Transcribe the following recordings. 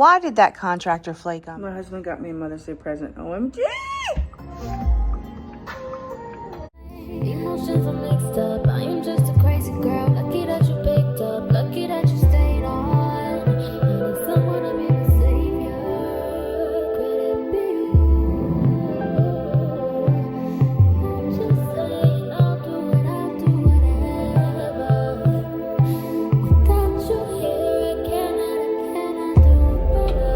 Why did that contractor flake on me? My husband got me a Mother's Day present. OMG! Emotions are mixed up. I am just a crazy girl. Lucky that you picked up. Lucky that you stayed on. And if someone I'm here to save you, could it be? I'm just saying I'll do whatever. Without you here, I cannot do better.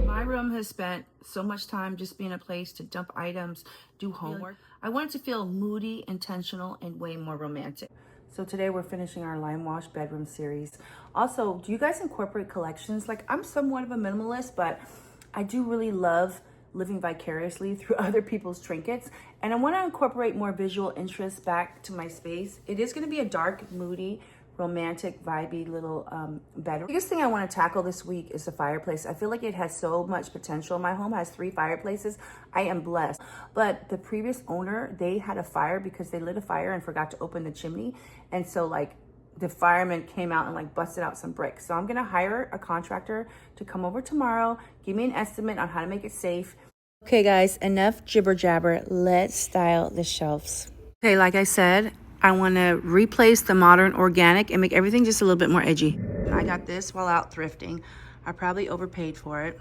My room has spent so much time just being a place to dump items, do homework. I want it to feel moody, intentional, and way more romantic. So today we're finishing our Lime Wash bedroom series. Also, do you guys incorporate collections? Like, I'm somewhat of a minimalist, but I do really love living vicariously through other people's trinkets. And I want to incorporate more visual interests back to my space. It is going to be a dark, moody, romantic, vibey little bedroom. The biggest thing I want to tackle this week is the fireplace. I feel like it has so much potential. My home has 3 fireplaces. I am blessed. But the previous owner, they had a fire because they lit a fire and forgot to open the chimney. And so like the firemen came out and like busted out some bricks. So I'm gonna hire a contractor to come over tomorrow, give me an estimate on how to make it safe. Okay guys, enough jibber jabber. Let's style the shelves. Okay, like I said, I want to replace the modern organic and make everything just a little bit more edgy. I got this while out thrifting. I probably overpaid for it.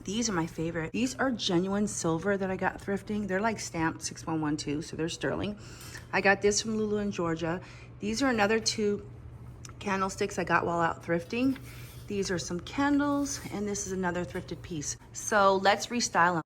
These are my favorite. These are genuine silver that I got thrifting. They're like stamped 6112, so they're sterling. I got this from Lulu in Georgia. These are another 2 candlesticks I got while out thrifting. These are some candles, and this is another thrifted piece. So let's restyle them.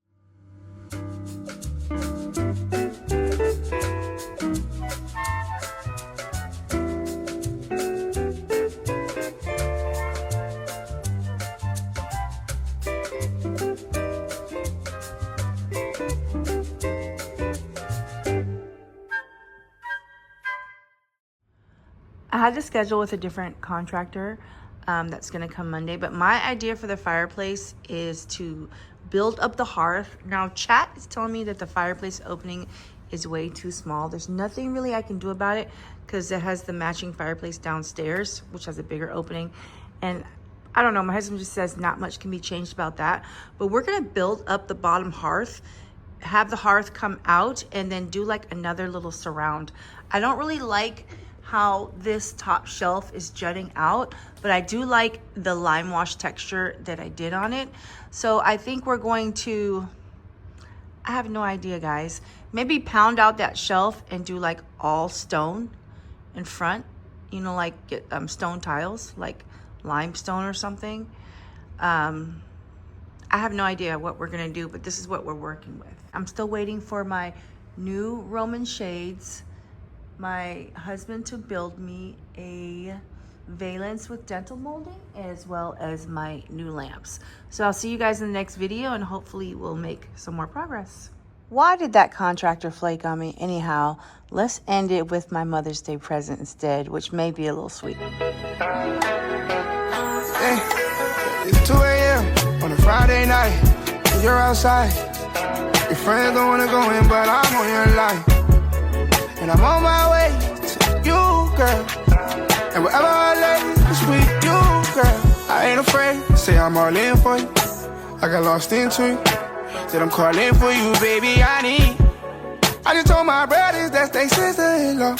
I had to schedule with a different contractor that's gonna come Monday, but my idea for the fireplace is to build up the hearth. Now chat is telling me that the fireplace opening is way too small. There's nothing really I can do about it because it has the matching fireplace downstairs, which has a bigger opening. And I don't know, my husband just says not much can be changed about that, but we're gonna build up the bottom hearth, have the hearth come out, and then do like another little surround. I don't really like how this top shelf is jutting out, but I do like the lime wash texture that I did on it. So I think we're going to, I have no idea guys, maybe pound out that shelf and do like all stone in front, you know, like get stone tiles, like limestone or something. I have no idea what we're gonna do, but this is what we're working with. I'm still waiting for my new Roman shades, my husband to build me a valance with dental molding, as well as my new lamps. So I'll see you guys in the next video, and hopefully we'll make some more progress. Why did that contractor flake on me? Anyhow, let's end it with my Mother's Day present instead, which may be a little sweet. Hey, it's 2 a.m. on a Friday night, and you're outside. Your friends don't wanna go in, but I'm on your line. And I'm on my way to you, girl. And wherever I lay, it's with you, girl. I ain't afraid, say I'm all in for you. I got lost into you, said I'm calling for you, baby, I just told my brothers that's they sister-in-law.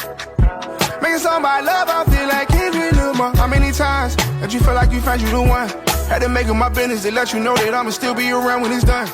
Making song about love, I feel like Kendrick Lamar. How many times that you feel like you found you the one? Had to make it my business to let you know that I'ma still be around when it's done.